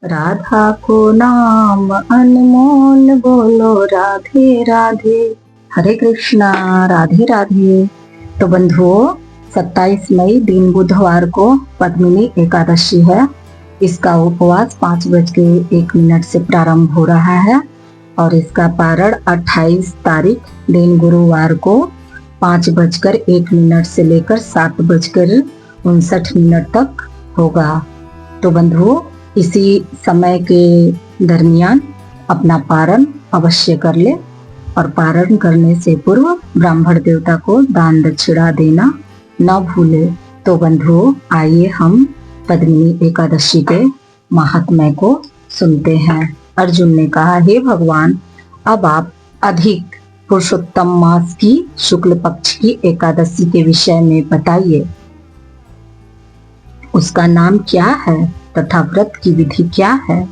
राधा को नाम अनमोल बोलो राधे राधे। हरे कृष्णा। राधे राधे। तो बंधुओं, 27 मई दिन बुधवार को पद्मिनी एकादशी है। इसका उपवास 5 बज के 1 मिनट से प्रारंभ हो रहा है और इसका पारण 28 तारीख दिन गुरुवार को 5 बजकर 1 मिनट से लेकर 7 बजकर 59 मिनट तक होगा। तो बंधुओं, इसी समय के दरमियान अपना पारण अवश्य कर ले और पारण करने से पूर्व ब्राह्मण देवता को दान दक्षिणा देना न भूले। तो बंधुओं, आइए हम पद्मिनी एकादशी के महात्म्य को सुनते हैं। अर्जुन ने कहा, हे भगवान, अब आप अधिक पुरुषोत्तम मास की शुक्ल पक्ष की एकादशी के विषय में बताइए। उसका नाम क्या है तथा व्रत की विधि क्या है?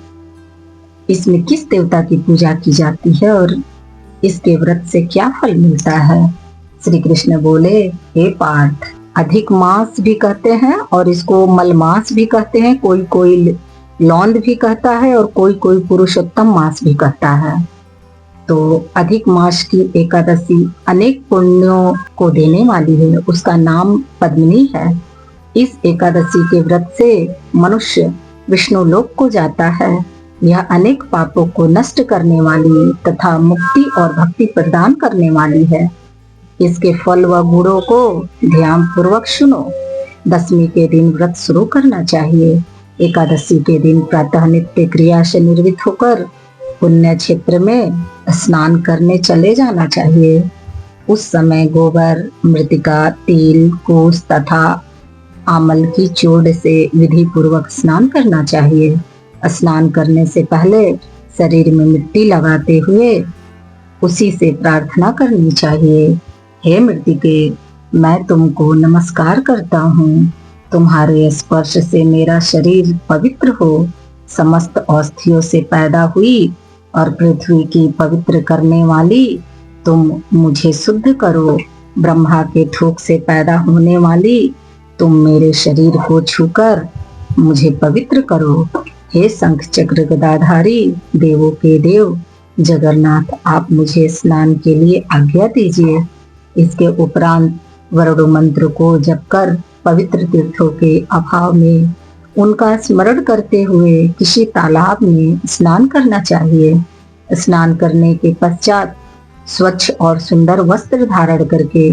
इसमें किस देवता की पूजा की जाती है और इसके व्रत से क्या फल मिलता है? श्री कृष्ण बोले, हे पार्थ, अधिक मास भी कहते हैं और इसको मलमास भी कहते हैं, कोई कोई लौंद भी कहता है और कोई कोई पुरुषोत्तम मास भी कहता है। तो अधिक मास की एकादशी अनेक पुण्यों को देने वाली है। उसका नाम पद्मिनी है। इस एकादशी के व्रत से मनुष्य विष्णु लोक को जाता है। यह अनेक पापों को नष्ट करने वाली तथा मुक्ति और भक्ति प्रदान करने वाली है। इसके फल व गुणों को ध्यान पूर्वक सुनो। दशमी के दिन व्रत शुरू करना चाहिए। एकादशी के दिन प्रातः नित्य क्रिया से निर्वृत्त होकर पुण्य क्षेत्र में स्नान करने चले जाना चाहिए। उस समय गोबर, मृतिका, तिल, कुश तथा आमल की चूर्ण से विधि पूर्वक स्नान करना चाहिए। स्नान करने से पहले शरीर में मिट्टी लगाते हुए उसी से प्रार्थना करनी चाहिए। हे मृतिके, मैं तुमको नमस्कार करता हूँ। तुम्हारे स्पर्श से मेरा शरीर पवित्र हो। समस्त औषधियों से पैदा हुई और पृथ्वी की पवित्र करने वाली तुम मुझे शुद्ध करो। ब्रह्मा के थूक से पैदा होने वाली तुम मेरे शरीर को छूकर मुझे पवित्र करो। हे शंख चक्र गदाधारी, देवों के देव जगन्नाथ, आप मुझे स्नान के लिए आज्ञा दीजिए। इसके उपरांत वरुण मंत्र को जप कर पवित्र तीर्थों के अभाव में उनका स्मरण करते हुए किसी तालाब में स्नान करना चाहिए। स्नान करने के पश्चात स्वच्छ और सुंदर वस्त्र धारण करके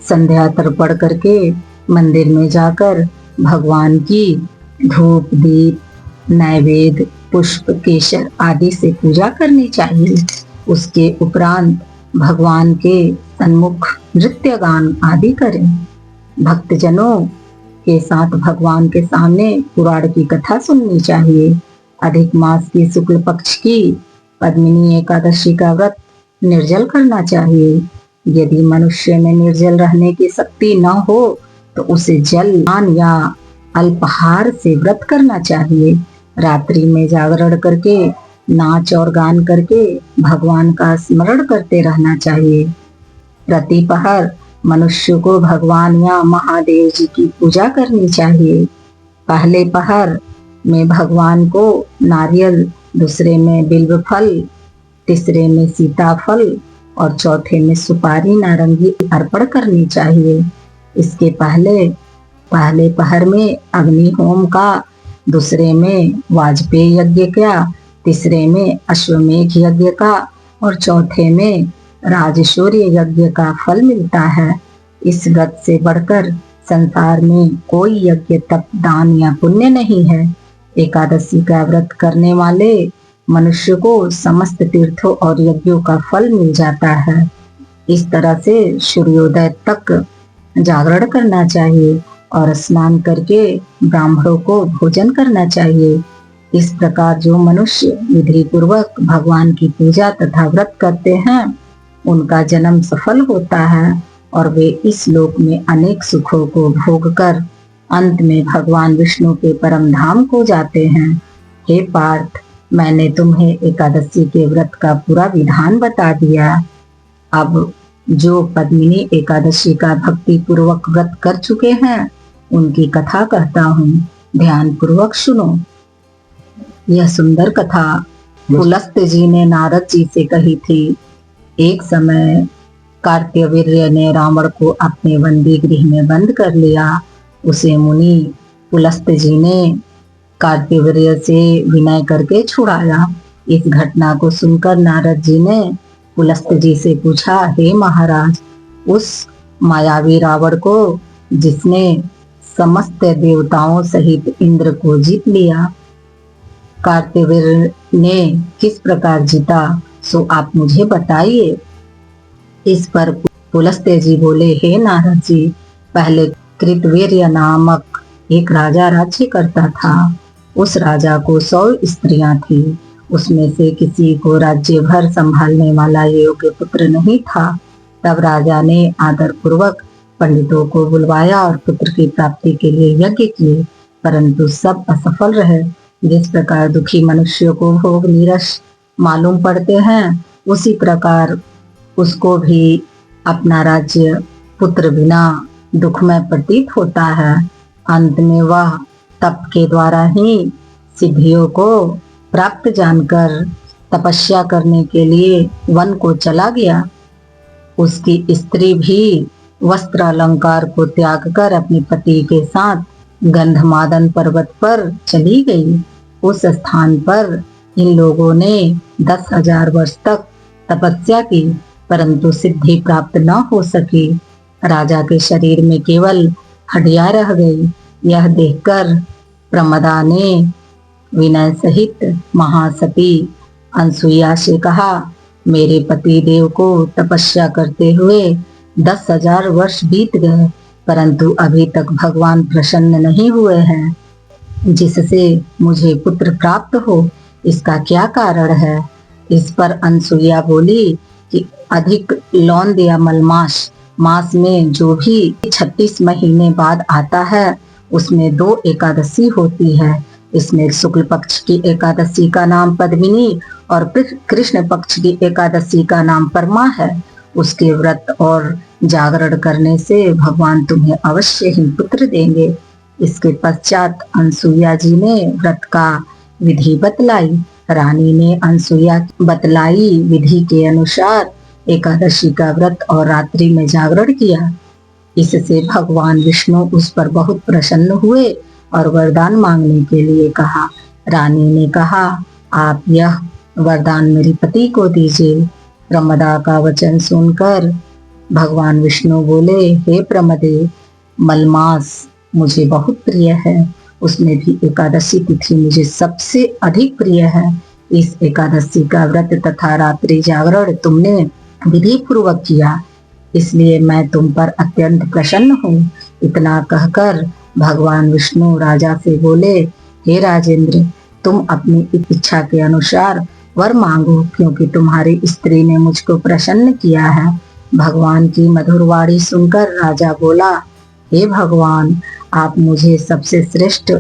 संध्या तर्पण करके मंदिर में जाकर भगवान की धूप, दीप, नैवेद्य, पुष्प, केसर आदि से पूजा करनी चाहिए। उसके उपरांत भगवान के सन्मुख नृत्य गान आदि करें। भक्तजनों के साथ भगवान के सामने पुराण की कथा सुननी चाहिए। अधिक मास की शुक्ल पक्ष की पद्मिनी एकादशी का व्रत निर्जल करना चाहिए। यदि मनुष्य में निर्जल रहने की शक्ति न हो तो उसे जल पान या अल्पाहार से व्रत करना चाहिए। रात्रि में जागरण करके नाच और गान करके भगवान का स्मरण करते रहना चाहिए। प्रति पहर मनुष्य को भगवान या महादेव जी की पूजा करनी चाहिए। पहले पहर में भगवान को नारियल, दूसरे में बिल्व फल, तीसरे में सीताफल और चौथे में सुपारी नारंगी अर्पण करनी चाहिए। इसके पहले पहर में अग्नि होम का, दूसरे में वाजपेय यज्ञ का, तीसरे में अश्वमेघ यज्ञ का और चौथे में राजसूर्य यज्ञ का फल मिलता है। इस व्रत से बढ़कर संसार में कोई यज्ञ, तप, दान या पुण्य नहीं है। एकादशी का व्रत करने वाले मनुष्य को समस्त तीर्थों और यज्ञों का फल मिल जाता है। इस तरह से सूर्योदय तक जागरण करना चाहिए और स्नान करके ब्राह्मणों को भोजन करना चाहिए। इस प्रकार जो मनुष्य विधि पूर्वक भगवान की पूजा तथा व्रत करते हैं उनका जन्म सफल होता है और वे इस लोक में अनेक सुखों को भोग कर अंत में भगवान विष्णु के परम धाम को जाते हैं। हे पार्थ, मैंने तुम्हें एकादशी के व्रत का पूरा विधान बता दिया। अब जो पद्मिनी एकादशी का भक्ति पूर्वक व्रत कर चुके हैं उनकी कथा कहता हूँ, ध्यान पूर्वक सुनो। यह सुंदर कथा पुलस्त जी ने नारद जी से कही थी। एक समय कार्त्यवीर्य ने रावण को अपने बंदी गृह में बंद कर लिया। उसे मुनि पुलस्त जी ने कार्त्यवीर्य से विनय करके छुड़ाया। इस घटना को सुनकर नारद जी ने पुलस्त जी से पूछा, हे महाराज, उस मायावी रावण को जिसने समस्त देवताओं सहित इंद्र को जीत लिया, कार्त्यवीर्य ने किस प्रकार जीता, सो आप मुझे बताइए। इस पर पुलस्त्य जी बोले, हे नारद जी, पहले कृतवीर्य नामक एक राजा राज्य करता था। उस राजा को 100 स्त्रियां थी। उसमें से किसी को राज्य भर संभालने वाला योग्य पुत्र नहीं था। तब राजा ने आदर पूर्वक पंडितों को बुलवाया और पुत्र की प्राप्ति के लिए यज्ञ किए, परंतु सब असफल रहे। जिस प्रकार दुखी मनुष्य को भोग नीरस मालूम पड़ते हैं, उसी प्रकार उसको भी अपना राज्य पुत्र बिना दुखमय प्रतीत होता है। अंत में वह तप के द्वारा ही सिद्धियों को प्राप्त जानकर तपस्या करने के लिए वन को चला गया। उसकी स्त्री भी वस्त्र अलंकार को त्याग कर अपने पति के साथ गंधमादन पर्वत पर चली गई। उस स्थान पर इन लोगों ने 10,000 वर्ष तक तपस्या की, परंतु सिद्धि प्राप्त न हो सकी। राजा के शरीर में केवल हड्डियां रह गई। यह देखकर प्रमदा ने विनय सहित महासती अनसुईया से कहा, मेरे पति देव को तपस्या करते हुए 10,000 वर्ष बीत गए, परंतु अभी तक भगवान प्रसन्न नहीं हुए हैं, जिससे मुझे पुत्र प्राप्त हो। इसका क्या कारण है? इस पर अनसुईया बोली कि अधिक लौंद या मलमास मास में जो भी 36 महीने बाद आता है, उसमें 2 एकादशी होती है। इसमें शुक्ल पक्ष की एकादशी का नाम पद्मिनी और कृष्ण पक्ष की एकादशी का नाम परमा है। उसके व्रत और जागरण करने से भगवान तुम्हें अवश्य ही पुत्र देंगे। इसके पश्चात अनसुईया जी ने व्रत का विधि बतलाई। रानी ने अनसुईया बतलाई विधि के अनुसार एकादशी का व्रत और रात्रि में जागरण किया। इससे भगवान विष्णु उस पर बहुत प्रसन्न हुए और वरदान मांगने के लिए कहा। रानी ने कहा, आप यह वरदान मेरे पति को दीजिए। प्रमदा का वचन सुनकर भगवान विष्णु बोले, हे प्रमदे, मलमास मुझे बहुत प्रिय है, उसमें भी एकादशी तिथि मुझे सबसे अधिक प्रिय है। इस एकादशी का व्रत तथा रात्रि जागरण तुमने विधि पूर्वक किया, इसलिए मैं तुम पर अत्यंत प्रसन्न हूँ। इतना कहकर भगवान विष्णु राजा से बोले, हे राजेंद्र, तुम अपनी इच्छा के अनुसार वर मांगो, क्योंकि तुम्हारी स्त्री ने मुझको प्रसन्न किया है। भगवान की मधुर वाणी सुनकर राजा बोला, हे भगवान, आप मुझे सबसे श्रेष्ठ,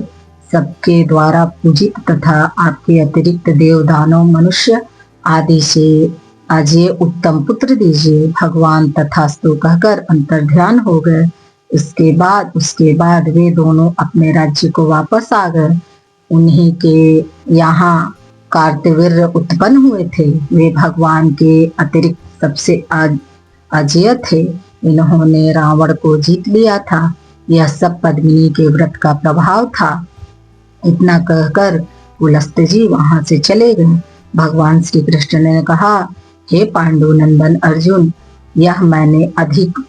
सबके द्वारा पूजित तथा आपके अतिरिक्त देव दानव मनुष्य आदि से अजय उत्तम पुत्र दीजिए। भगवान तथास्तु कहकर अंतर्ध्यान हो गए। उसके बाद वे दोनों अपने राज्य को वापस आ गए। उन्हीं के यहाँ कार्तवीर्य उत्पन्न हुए थे। वे भगवान के अतिरिक्त सबसे अजय थे। इन्होंने रावण को जीत लिया था। यह सब पद्मिनी के व्रत का प्रभाव था। इतना कहकर पुलस्त्य जी वहां से चले गए। भगवान श्री कृष्ण ने कहा, हे पांडु नंदन अर्जुन, यह मैंने अधिक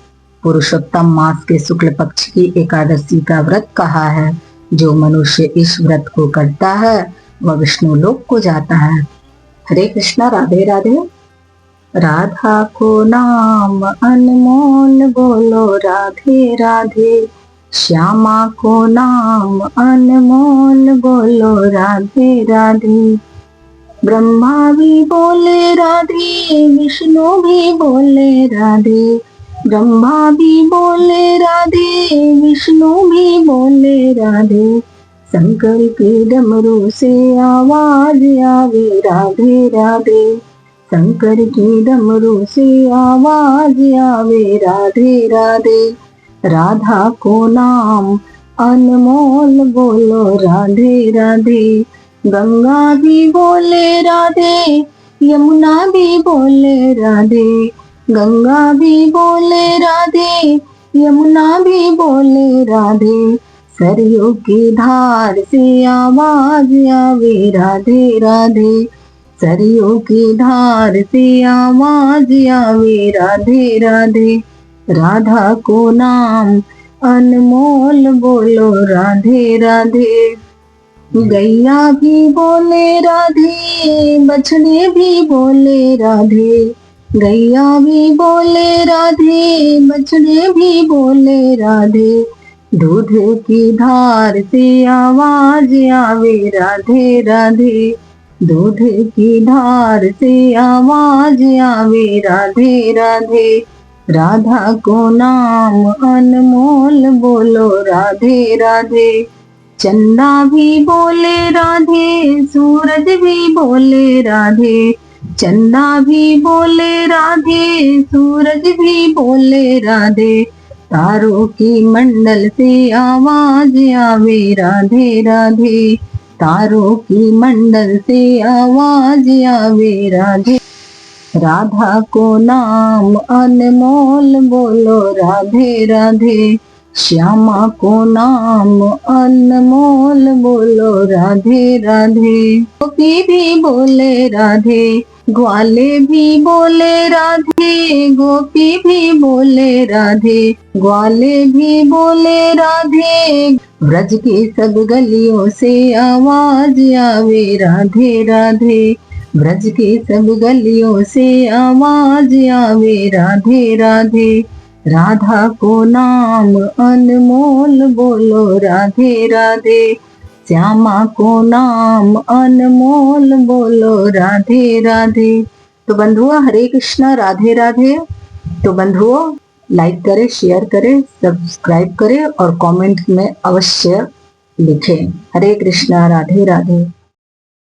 पुरुषोत्तम मास के शुक्ल पक्ष की एकादशी का व्रत कहा है। जो मनुष्य इस व्रत को करता है वह विष्णु लोक को जाता है। हरे कृष्णा, राधे राधे। राधा को नाम अनमोल बोलो राधे राधे, श्यामा को नाम अनमोल बोलो राधे राधे। ब्रह्मा भी बोले राधे, विष्णु भी बोले राधे, ब्रह्मा भी बोले राधे, विष्णु भी बोले राधे। शंकर के डमरू से आवाज आवे राधे राधे, शंकर की डमरू से आवाज आवे राधे राधे। राधा को नाम अनमोल बोलो राधे राधे, गंगा भी बोले राधे, यमुना भी बोले राधे। गंगा भी बोले राधे, यमुना भी बोले राधे। सरयू की धार से आवाज आवे राधे राधे। सरयू की धार से आवाज आवे राधे राधे। राधा को नाम अनमोल बोलो राधे राधे। गैया भी बोले राधे, बछड़े भी बोले राधे। गैया भी बोले राधे, बछड़े भी बोले राधे। दूध की धार से आवाज आवे राधे राधे। दूध की धार से आवाज आवे राधे राधे। राधा को नाम अनमोल बोलो राधे राधे। चंदा भी बोले राधे, सूरज भी बोले राधे। चंदा भी बोले राधे, सूरज भी बोले राधे। तारों की मंडल से आवाज आवे राधे राधे। तारों की मंडल से आवाज आवे राधे। राधा को नाम अनमोल बोलो राधे राधे। श्यामा को नाम अनमोल बोलो राधे राधे। गोपी भी बोले राधे, ग्वाले भी बोले राधे। गोपी भी बोले राधे, ग्वाले भी बोले राधे। ब्रज की सब गलियों से आवाज आवे राधे राधे। ब्रज की सब गलियों से आवाज आवे राधे राधे। राधा को नाम अनमोल बोलो राधे राधे। श्यामा को नाम अनमोल बोलो राधे राधे। तो बंधुओं, हरे कृष्णा, राधे राधे। तो बंधुओं, लाइक करें, शेयर करें, सब्सक्राइब करें और कमेंट में अवश्य लिखें। हरे कृष्णा, राधे राधे।